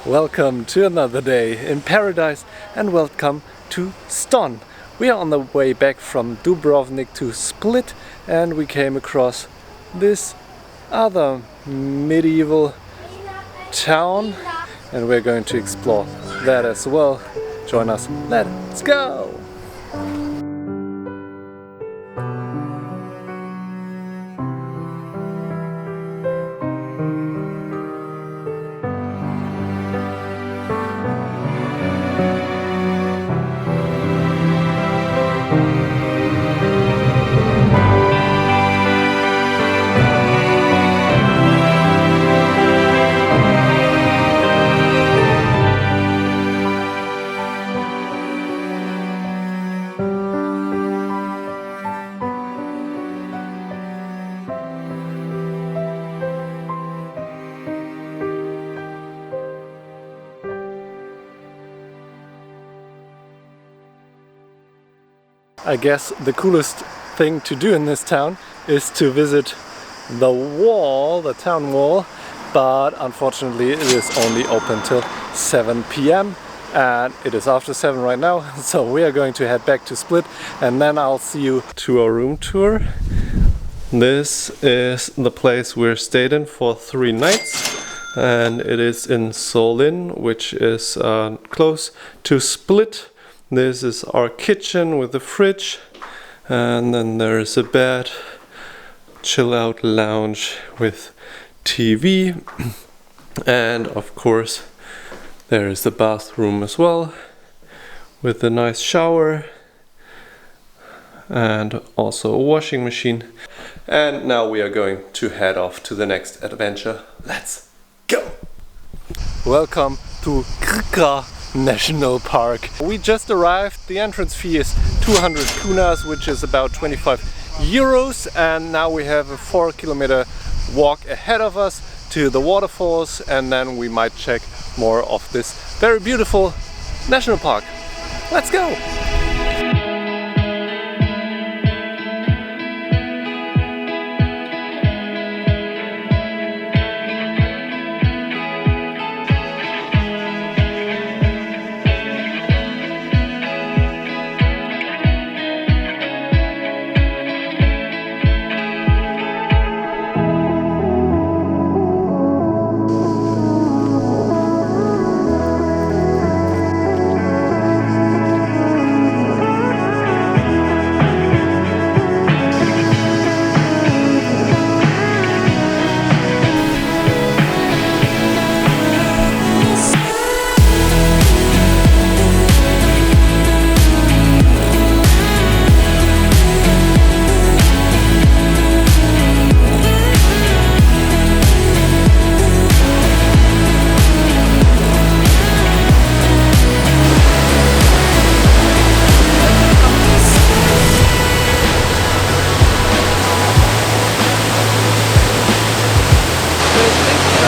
Welcome to another day in paradise and welcome to Ston. We are on the way back from Dubrovnik to Split and we came across this other medieval town and we're going to explore that as well. Join us, let's go! I guess the coolest thing to do in this town is to visit the wall, the town wall, but unfortunately it is only open till 7 p.m. and it is after 7 right now, so we are going to head back to Split and then I'll see you to our room tour. This is the place we're stayed in for 3 nights and it is in Solin, which is close to Split. This is our kitchen with a fridge and then there is a bed, chill out lounge with TV and of course there is the bathroom as well with a nice shower and also a washing machine. And now we are going to head off to the next adventure. Let's go! Welcome to Krka National Park. We just arrived. The entrance fee is 200 kunas, which is about 25 euros, and now we have a 4-kilometer walk ahead of us to the waterfalls and then we might check more of this very beautiful national park. Let's go!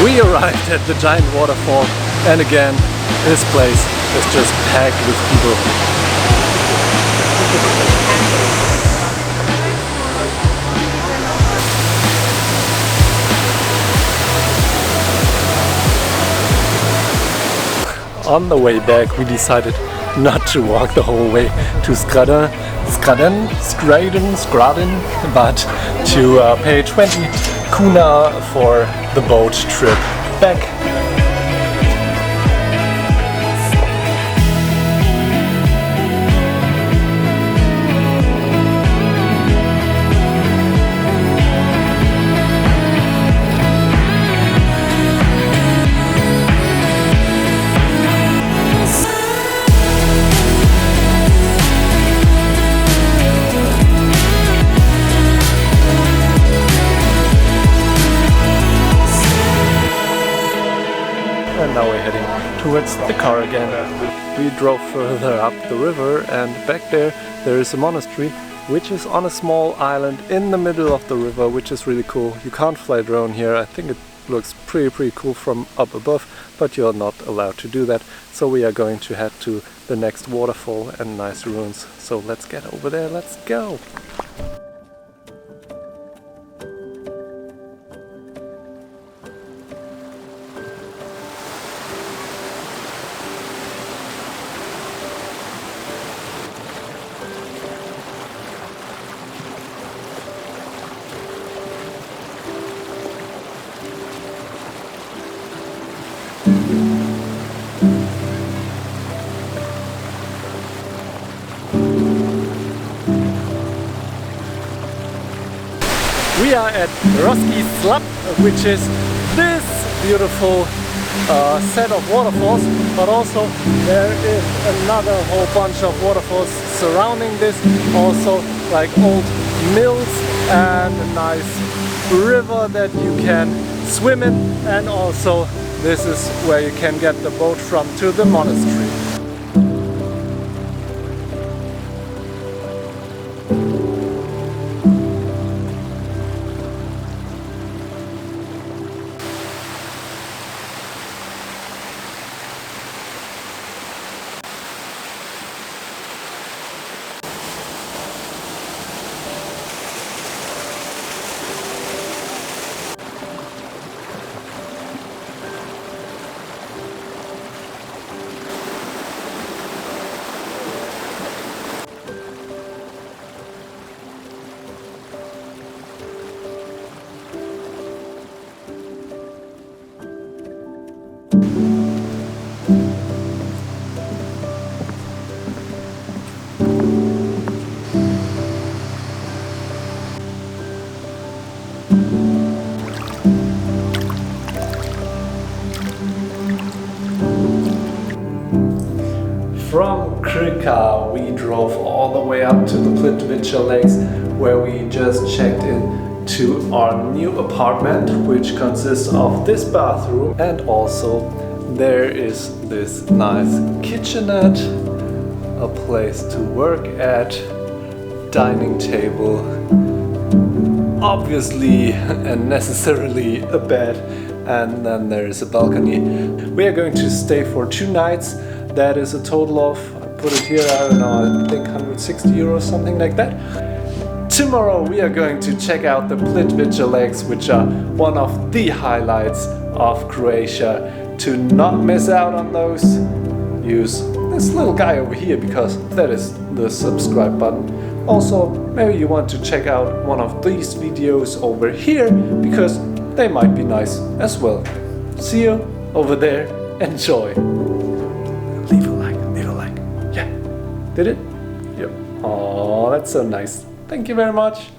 We arrived at the giant waterfall and again this place is just packed with people. On the way back we decided not to walk the whole way to Skradin, but to pay 20 kuna for the boat trip back. Now we're heading towards the car again. We drove further up the river and back there is a monastery which is on a small island in the middle of the river, which is really cool. You can't fly drone here. I think it looks pretty cool from up above, but you're not allowed to do that. So we are going to head to the next waterfall and nice ruins. So let's get over there, let's go! We are at Roski, which is this beautiful set of waterfalls, but also there is another whole bunch of waterfalls surrounding this, also like old mills and a nice river that you can swim in, and also this is where you can get the boat from to the monastery. From Krka we drove all the way up to the Plitvice Lakes, where we just checked in to our new apartment, which consists of this bathroom, and also there is this nice kitchenette, a place to work at, dining table, obviously and necessarily a bed, and then there is a balcony. We are going to stay for 2 nights. That is a total of, I put it here, I don't know, I think 160 euros, something like that. Tomorrow we are going to check out the Plitvice Lakes, which are one of the highlights of Croatia. To not miss out on those, use this little guy over here, because that is the subscribe button. Also, maybe you want to check out one of these videos over here, because they might be nice as well. See you over there. Enjoy. Leave a like. Yeah. Did it? Yep. Oh, that's so nice. Thank you very much.